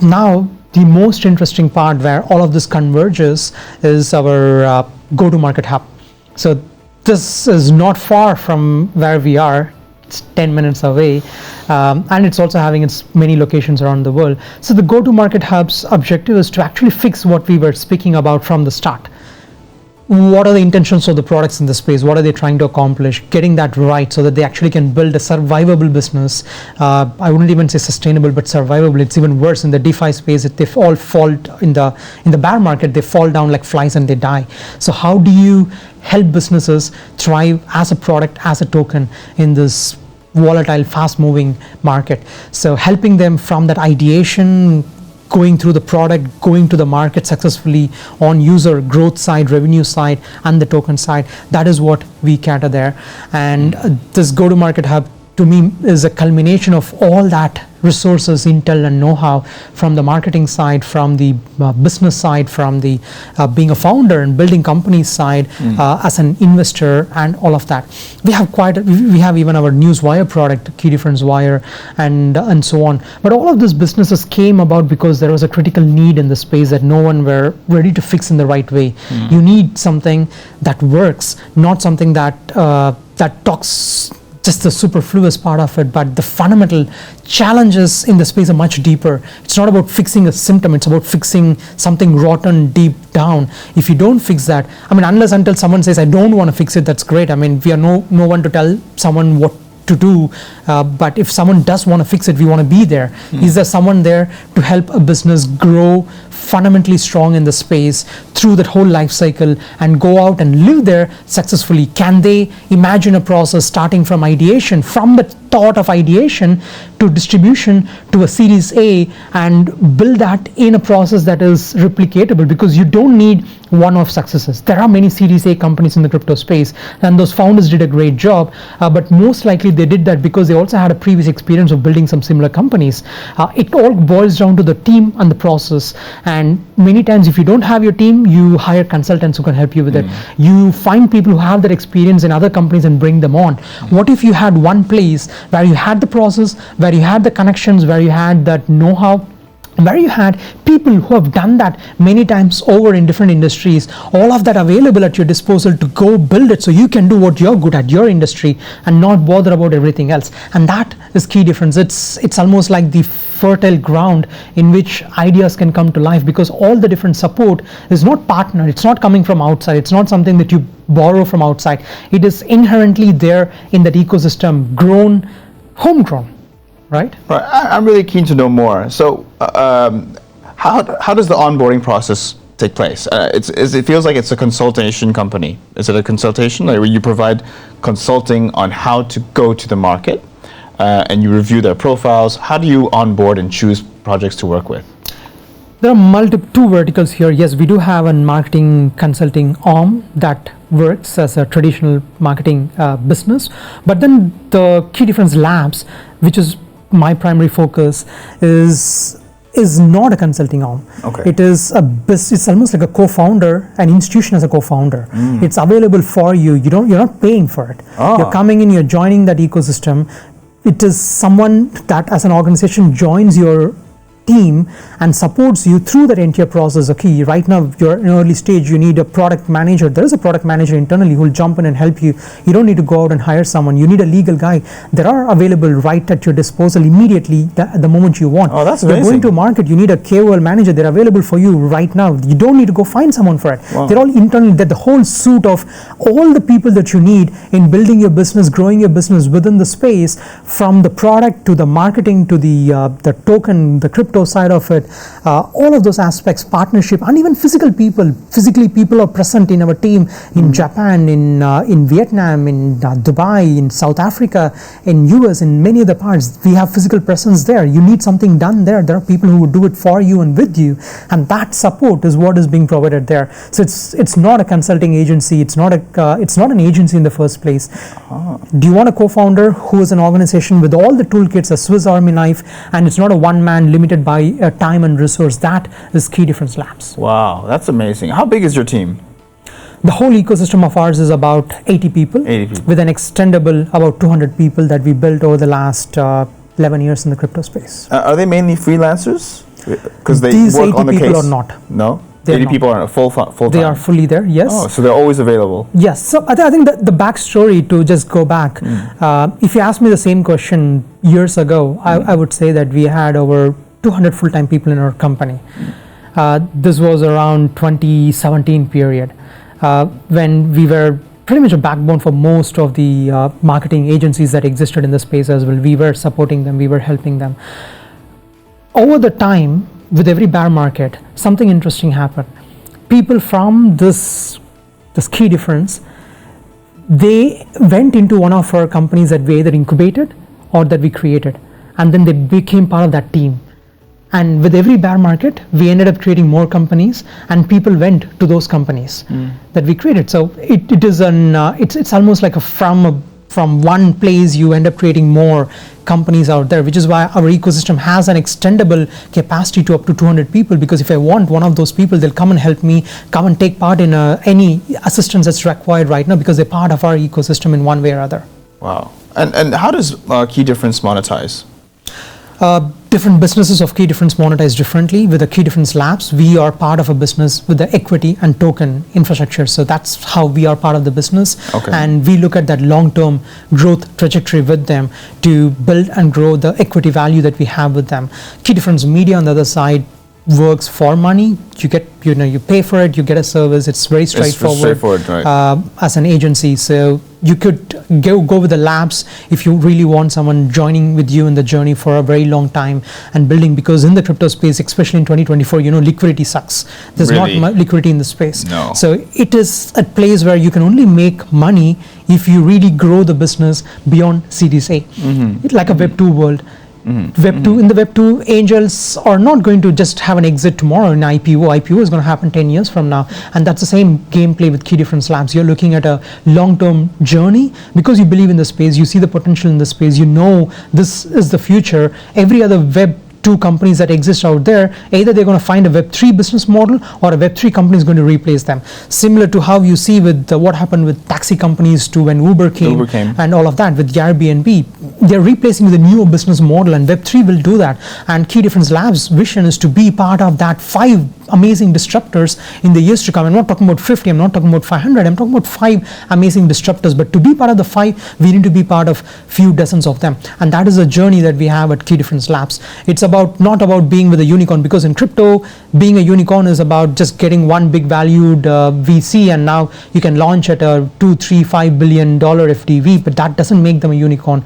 Now the most interesting part where all of this converges is our go-to-market hub. So this is not far from where we are. It's 10 minutes away, and it's also having its many locations around the world. So the go-to-market hub's objective is to actually fix what we were speaking about from the start. What are the intentions of the products in the space? What are they trying to accomplish? Getting that right so that they actually can build a survivable business. I wouldn't even say sustainable, but survivable. It's even worse in the DeFi space. They all fall in the bear market. They fall down like flies and they die. So how do you help businesses thrive as a product, as a token in this volatile, fast-moving market? So helping them from that ideation, going through the product, going to the market successfully on user growth side, revenue side, and the token side. That is what we cater there. And this go-to-market hub to me is a culmination of all that resources, intel and know-how from the marketing side, from the business side, from the being a founder and building companies side, as an investor, and all of that. We have even our Newswire product, Key Difference Wire, and so on. But all of these businesses came about because there was a critical need in the space that no one were ready to fix in the right way. You need something that works, not something that talks just the superfluous part of it, but the fundamental challenges in the space are much deeper. It's not about fixing a symptom, it's about fixing something rotten deep down. If you don't fix that, unless until someone says, I don't want to fix it, that's great. We are no one to tell someone what to do, but if someone does want to fix it, we want to be there. Is there someone there to help a business grow fundamentally strong in the space through that whole life cycle and go out and live there successfully? Can they imagine a process starting from ideation, from the thought of ideation to distribution to a Series A, and build that in a process that is replicatable? Because you don't need one-off successes. There are many Series A companies in the crypto space, and those founders did a great job, but most likely they did that because they also had a previous experience of building some similar companies. It all boils down to the team and the process, and many times if you don't have your team, you hire consultants who can help you with it. You find people who have that experience in other companies and bring them on. What if you had one place where you had the process, where you had the connections, where you had that know-how, where you had people who have done that many times over in different industries, all of that available at your disposal to go build it so you can do what you're good at, your industry, and not bother about everything else. And that is key difference. It's almost like the fertile ground in which ideas can come to life, because all the different support is not partnered, it's not coming from outside, it's not something that you borrow from outside. It is inherently there in that ecosystem, grown, homegrown. Right. I'm really keen to know more. So, how does the onboarding process take place? It feels like it's a consultation company. Is it a consultation, like where you provide consulting on how to go to the market, and you review their profiles? How do you onboard and choose projects to work with? There are two verticals here. Yes, we do have a marketing consulting arm that works as a traditional marketing business, but then the Key Difference Labs, which is my primary focus, is not a consulting arm. Okay. It is it's almost like a co-founder, an institution as a co-founder. It's available for you. You're not paying for it. You're coming in, you're joining that ecosystem. It is someone that as an organization joins your team and supports you through that entire process. Okay, right now you're in early stage, you need a product manager. There is a product manager internally who will jump in and help you. You don't need to go out and hire someone. You need a legal guy. There are available right at your disposal immediately the moment you want. Oh, that's You're amazing. going to market, you need a KOL manager. They're available for you right now. You don't need to go find someone for it. Wow. They're all internally. That the whole suite of all the people that you need in building your business, growing your business within the space, from the product to the marketing to the token, the crypto crypto side of it, all of those aspects, partnership, and even physical people. Physically, people are present in our team in Japan, in Vietnam, in Dubai, in South Africa, in US, in many other parts. We have physical presence there. You need something done there. There are people who would do it for you and with you, and that support is what is being provided there. So it's not a consulting agency. It's not an agency in the first place. Do you want a co-founder who is an organization with all the toolkits, a Swiss Army knife, and it's not a one-man limited by time and resource? That is Key Difference Labs. Wow, that's amazing. How big is your team? The whole ecosystem of ours is about 80 people, with an extendable about 200 people that we built over the last 11 years in the crypto space. Are they mainly freelancers? Because these work 80 on the people case? Are not. No? 80 people are full time? They are fully there, yes. Oh, so they're always available? Yes. So I think that the backstory, to just go back, if you asked me the same question years ago, I would say that we had over 200 full-time people in our company. This was around 2017 period, when we were pretty much a backbone for most of the marketing agencies that existed in the space as well. We were supporting them, we were helping them. Over the time, with every bear market, something interesting happened. People from this Key Difference, they went into one of our companies that we either incubated or that we created, and then they became part of that team. And with every bear market, we ended up creating more companies, and people went to those companies that we created. So it is it's almost like from one place you end up creating more companies out there, which is why our ecosystem has an extendable capacity to up to 200 people, because if I want one of those people, they'll come and help me, come and take part in any assistance that's required right now, because they're part of our ecosystem in one way or other. Wow. And how does Key Difference monetize? Different businesses of Key Difference monetize differently. With the Key Difference Labs, we are part of a business with the equity and token infrastructure. So that's how we are part of the business. Okay. And we look at that long-term growth trajectory with them to build and grow the equity value that we have with them. Key Difference Media on the other side works for money. You pay for it, you get a service. It's very straightforward, right. As an agency. So you could go with the labs if you really want someone joining with you in the journey for a very long time and building, because in the crypto space, especially in 2024, liquidity sucks. There's not much liquidity in the space. No. So it is a place where you can only make money if you really grow the business beyond Series A. It's like a Web2 world. In the Web2, angels are not going to just have an exit tomorrow in IPO. IPO is going to happen 10 years from now, and that's the same gameplay with Key Difference Labs. You're looking at a long-term journey because you believe in the space, you see the potential in the space, you know this is the future. Every other Web2 companies that exist out there, either they're going to find a Web3 business model or a Web3 company is going to replace them. Similar to how you see with what happened with taxi companies to when Uber came and all of that with Airbnb. They're replacing with a new business model, and Web3 will do that. And Key Difference Labs' vision is to be part of that 5 amazing disruptors in the years to come. I'm not talking about 50, I'm not talking about 500, I'm talking about 5 amazing disruptors. But to be part of the 5, we need to be part of few dozens of them. And that is a journey that we have at Key Difference Labs. It's not about being with a unicorn, because in crypto, being a unicorn is about just getting one big valued VC, and now you can launch at a $2, $3, $5 billion FDV, but that doesn't make them a unicorn.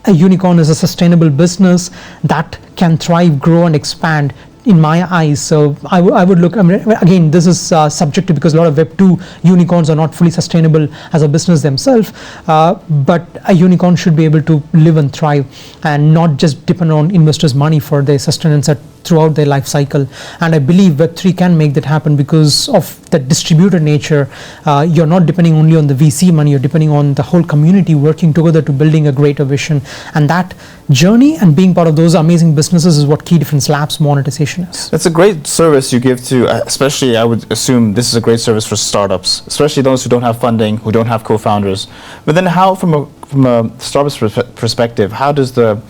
A unicorn is a sustainable business that can thrive, grow, and expand, in my eyes. So I would look, again, this is subjective because a lot of Web2 unicorns are not fully sustainable as a business themselves, but a unicorn should be able to live and thrive and not just depend on investors' money for their sustenance throughout their life cycle. And I believe Web3 can make that happen because of the distributed nature. You're not depending only on the VC money, you're depending on the whole community working together to building a greater vision. And that journey and being part of those amazing businesses is what Key Difference Labs monetization is. That's a great service you give to, especially I would assume this is a great service for startups, especially those who don't have funding, who don't have co-founders. But then how, from a startup's perspective, how does the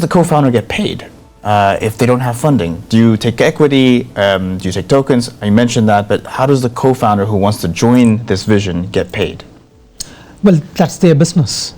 co-founder get paid? If they don't have funding? Do you take equity? Do you take tokens? You mentioned that, but how does the co-founder who wants to join this vision get paid? Well, that's their business.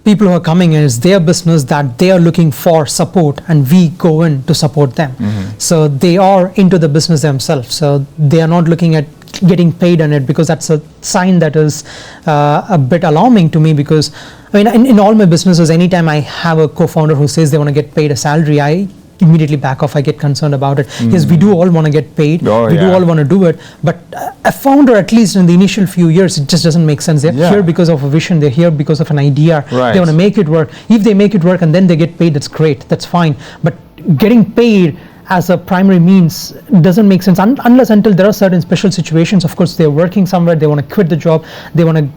People who are coming in, is their business that they are looking for support, and we go in to support them. So they are into the business themselves. So they are not looking at getting paid on it, because that's a sign that is a bit alarming to me, because in all my businesses, anytime I have a co-founder who says they want to get paid a salary, I immediately back off. I get concerned about it. Yes, we do all want to get paid. We do all want to do it. But a founder, at least in the initial few years, it just doesn't make sense. They're here because of a vision. They're here because of an idea. They want to make it work. If they make it work and then they get paid, that's great. That's fine. But getting paid as a primary means doesn't make sense unless until there are certain special situations. Of course, they're working somewhere. They want to quit the job. They want to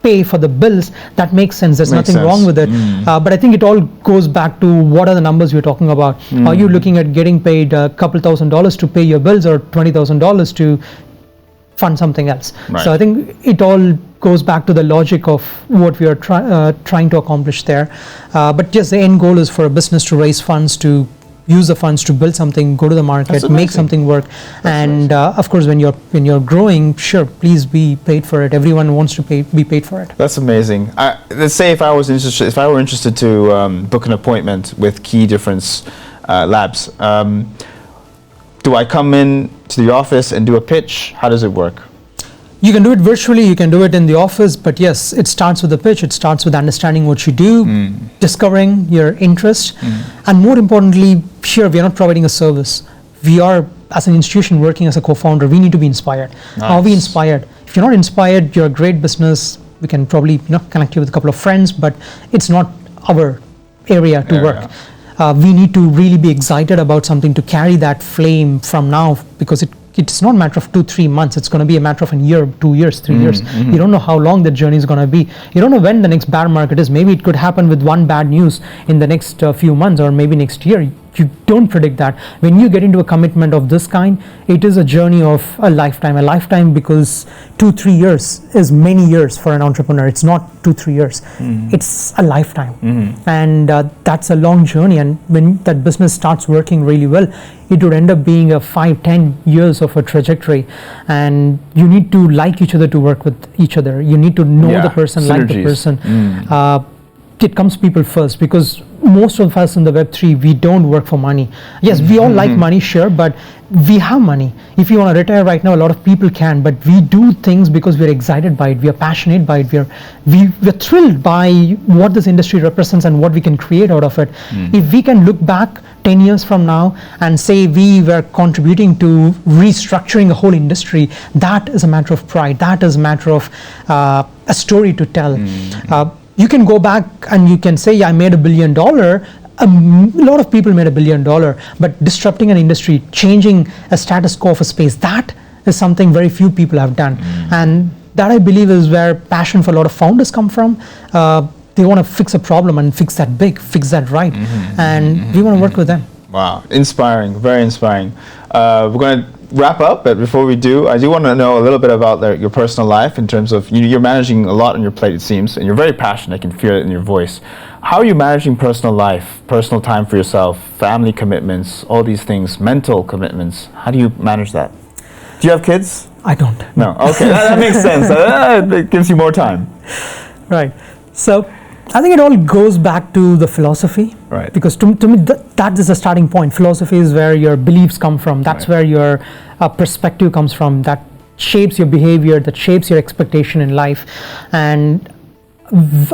pay for the bills. That makes sense. There's nothing wrong with it. But I think it all goes back to what are the numbers you're talking about. Are you looking at getting paid a couple $1,000s to pay your bills or $20,000 to fund something else? So I think it all goes back to the logic of what we are trying to accomplish there. But yes, the end goal is for a business to raise funds, to use the funds to build something, go to the market, make something work. And of course, when you're growing, sure, please be paid for it. Everyone wants to be paid for it. That's amazing. Let's say if I were interested to book an appointment with Key Difference Labs, do I come in to the office and do a pitch? How does it work? You can do it virtually, you can do it in the office, but yes, it starts with a pitch. It starts with understanding what you do, discovering your interest, and more importantly, here we are not providing a service. We are, as an institution, working as a co-founder. We need to be inspired. How are we inspired? If you're not inspired, you're a great business. We can probably connect you with a couple of friends, but it's not our area to work. We need to really be excited about something to carry that flame from now, because it's not a matter of 2-3 months. It's going to be a matter of a year, 2 years, 3 years. You don't know how long the journey is going to be. You don't know when the next bear market is. Maybe it could happen with one bad news in the next few months, or maybe next year. You don't predict that. When you get into a commitment of this kind, it is a journey of a lifetime, because 2-3 years is many years for an entrepreneur. It's not 2-3 years. It's a lifetime. And that's a long journey. And when that business starts working really well, it would end up being a 5-10 years of a trajectory. And you need to like each other to work with each other. You need to know the person, like the person. It comes people first, because most of us in the Web3, we don't work for money. Yes, we all like money, sure, but we have money. If you want to retire right now, a lot of people can, but we do things because we're excited by it, we are passionate by it, we're thrilled by what this industry represents and what we can create out of it. If we can look back 10 years from now and say we were contributing to restructuring a whole industry, that is a matter of pride. That is a matter of a story to tell. You can go back and you can say, I made $1 billion. A lot of people made $1 billion, but disrupting an industry, changing a status quo of a space, that is something very few people have done. And that, I believe, is where passion for a lot of founders come from. They want to fix a problem and fix that big, fix that right. And we want to work with them. Wow, inspiring, very inspiring. We're going to wrap up, but before we do, I do want to know a little bit about your personal life, in terms of you're managing a lot on your plate, it seems, and you're very passionate. I can feel it in your voice. How are you managing personal life, personal time for yourself, family commitments, all these things, mental commitments? How do you manage that? Do you have kids? I don't. No, okay, that makes sense. It gives you more time. Right. So I think it all goes back to the philosophy, right? Because to me, that is the starting point. Philosophy is where your beliefs come from. That's where your perspective comes from. That shapes your behavior, that shapes your expectation in life. And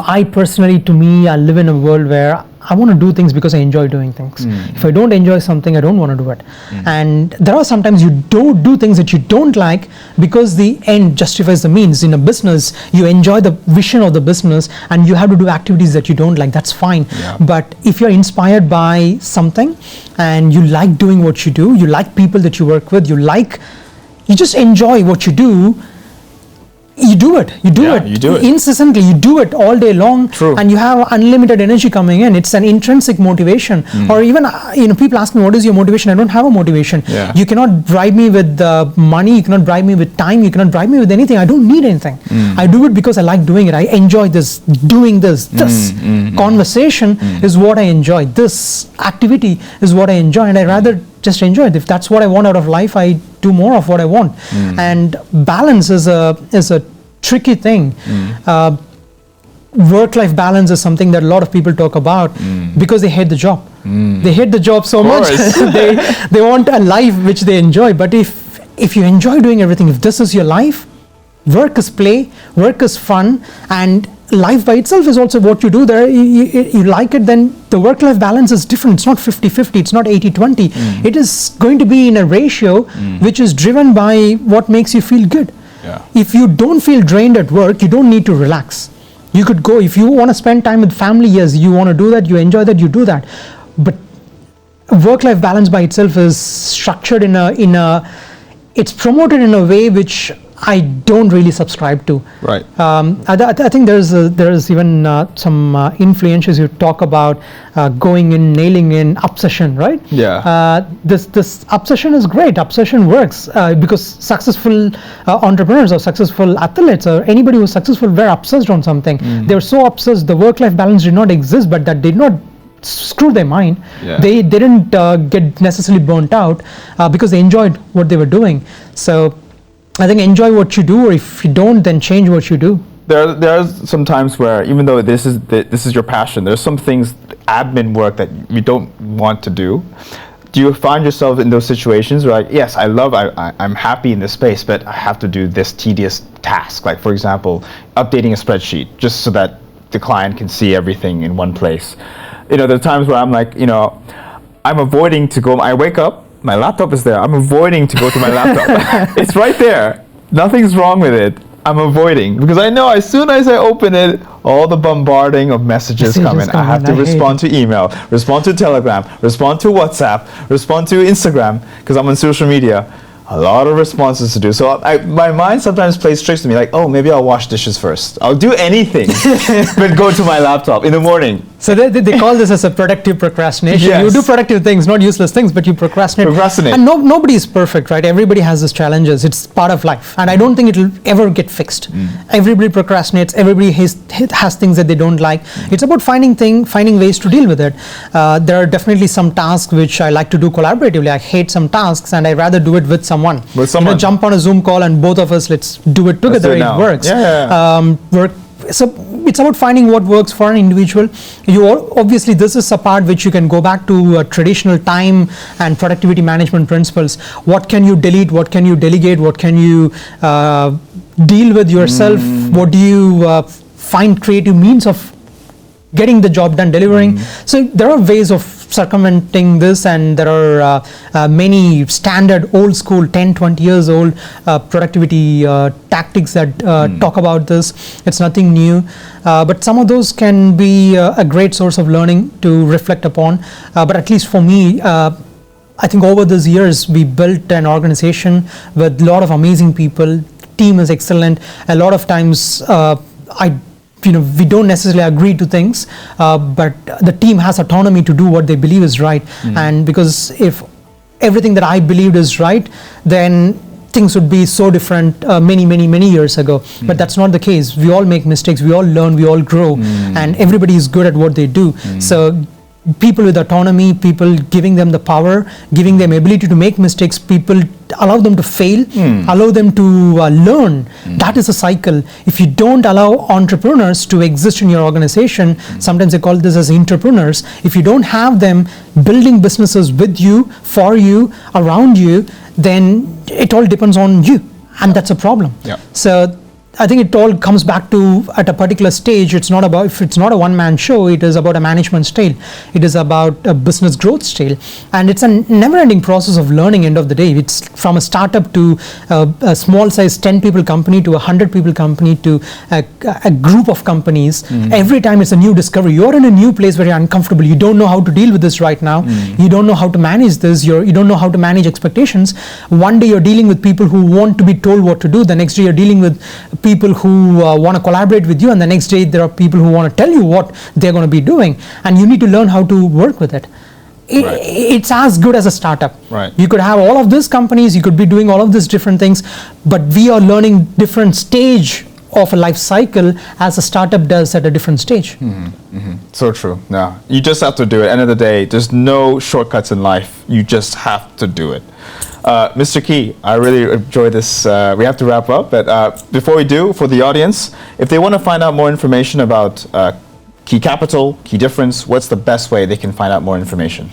I personally, to me, I live in a world where I want to do things because I enjoy doing things. If I don't enjoy something, I don't want to do it. And there are sometimes you don't do things that you don't like because the end justifies the means. In a business, you enjoy the vision of the business and you have to do activities that you don't like. That's fine. But if you're inspired by something and you like doing what you do, you like people that you work with, you just enjoy what you do, you do it incessantly, you do it all day long. And you have unlimited energy coming in. It's an intrinsic motivation. Or even people ask me, what is your motivation? I don't have a motivation. You cannot bribe me with money, you cannot bribe me with time, you cannot bribe me with anything. I don't need anything. I do it because I like doing it. I enjoy doing this conversation is what I enjoy, this activity is what I enjoy, and I rather just enjoy it. If that's what I want out of life, I do more of what I want. And balance is a tricky thing. Work-life balance is something that a lot of people talk about because they hate the job. They hate the job so much. they want a life which they enjoy. But if you enjoy doing everything, if this is your life, work is play, work is fun, and life by itself is also what you do there. You like it, then the work-life balance is different. It's not 50-50, it's not 80-20. It is going to be in a ratio which is driven by what makes you feel good. Yeah. If you don't feel drained at work, you don't need to relax. You could go, if you want to spend time with family, yes, you want to do that, you enjoy that, you do that. But work-life balance by itself is structured it's promoted in a way which I don't really subscribe to. Right. I think there is even some influencers who talk about going in, nailing in, obsession, right? Yeah. This obsession is great. Obsession works because successful entrepreneurs or successful athletes or anybody who's successful were obsessed on something. They were so obsessed, the work-life balance did not exist, but that did not screw their mind. Yeah. They didn't get necessarily burnt out because they enjoyed what they were doing. So I think enjoy what you do, or if you don't, then change what you do. There are some times where, even though this is your passion, there's some things, admin work, that you don't want to do. Do you find yourself in those situations where, like, yes, I'm happy in this space, but I have to do this tedious task, like, for example, updating a spreadsheet just so that the client can see everything in one place? There are times where I'm like, I'm avoiding to go. I wake up, my laptop is there. I'm avoiding to go to my laptop. It's right there. Nothing's wrong with it. I'm avoiding because I know as soon as I open it, all the bombarding of messages come in. I have to respond to email, respond to Telegram, respond to WhatsApp, respond to Instagram because I'm on social media. A lot of responses to do. So my mind sometimes plays tricks to me, like, oh, maybe I'll wash dishes first. I'll do anything but go to my laptop in the morning. So they call this as a productive procrastination. Yes. You do productive things, not useless things, but you procrastinate. Procrastinate. And nobody is perfect, right? Everybody has these challenges. It's part of life. And I don't think it'll ever get fixed. Everybody procrastinates. Everybody has things that they don't like. It's about finding ways to deal with it. There are definitely some tasks which I like to do collaboratively. I hate some tasks and I'd rather do it with someone. Jump on a Zoom call and both of us, let's do it together. It works. So it's about finding what works for an individual. Obviously, this is a part which you can go back to traditional time and productivity management principles. What can you delete? What can you delegate? What can you deal with yourself? What do you find creative means of getting the job done, delivering? So there are ways of circumventing this, and there are many standard old school 10-20 years old productivity tactics that talk about this. It's nothing new, but some of those can be a great source of learning to reflect upon, but at least for me, I think over these years we built an organization with a lot of amazing people. Team is excellent. A lot of times we don't necessarily agree to things, but the team has autonomy to do what they believe is right. And because if everything that I believed is right, then things would be so different many years ago. But that's not the case. We all make mistakes, we all learn, we all grow, and everybody is good at what they do. So people with autonomy, people giving them the power, giving them ability to make mistakes, people allow them to fail, allow them to learn. That is a cycle. If you don't allow entrepreneurs to exist in your organization, sometimes they call this as entrepreneurs. If you don't have them building businesses with you, for you, around you, then it all depends on you, and that's a problem. So I think it all comes back to, at a particular stage, it's not about, if it's not a one-man show, it is about a management style. It is about a business growth style. And it's a never-ending process of learning end of the day. It's from a startup to a small size 10 people company to a 100 people company to a group of companies. Every time it's a new discovery. You're in a new place where you're uncomfortable. You don't know how to deal with this right now. You don't know how to manage this. You don't know how to manage expectations. One day you're dealing with people who want to be told what to do. The next day you're dealing with people who want to collaborate with you, and the next day there are people who want to tell you what they're going to be doing, and you need to learn how to work with it. It's as good as a startup. You could have all of these companies, you could be doing all of these different things, but we are learning different stage of a life cycle as a startup does at a different stage. So true. No, you just have to do it. End of the day, there's no shortcuts in life. You just have to do it. Mr. Key, I really enjoyed this. We have to wrap up, but before we do, for the audience, if they want to find out more information about Key Capital, Key Difference, what's the best way they can find out more information?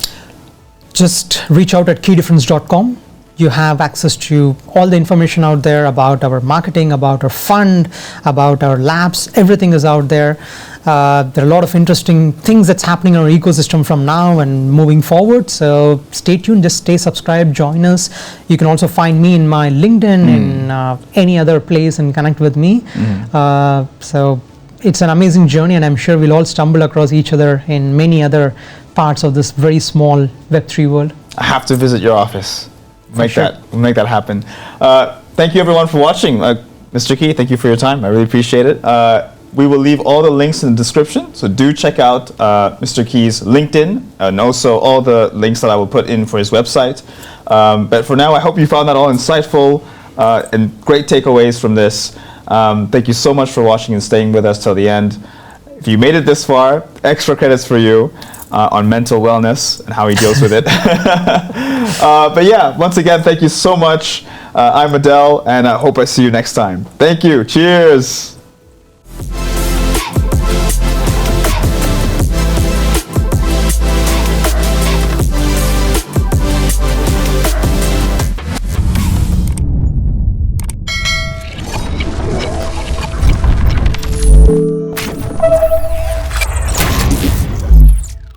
Just reach out at keydifference.com. You have access to all the information out there about our marketing, about our fund, about our labs. Everything is out there. There are a lot of interesting things that's happening in our ecosystem from now and moving forward. So stay tuned, just stay subscribed, join us. You can also find me in my LinkedIn and any other place and connect with me. So it's an amazing journey, and I'm sure we'll all stumble across each other in many other parts of this very small Web3 world. I have to visit your office. Make that happen. Thank you everyone for watching. Mr. Key, thank you for your time. I really appreciate it. We will leave all the links in the description, so do check out Mr. Key's LinkedIn and also all the links that I will put in for his website. But for now, I hope you found that all insightful and great takeaways from this. Thank you so much for watching and staying with us till the end. If you made it this far, extra credits for you. On mental wellness and how he deals with it. But yeah, once again, thank you so much. I'm Adel, and I hope I see you next time. Thank you. Cheers.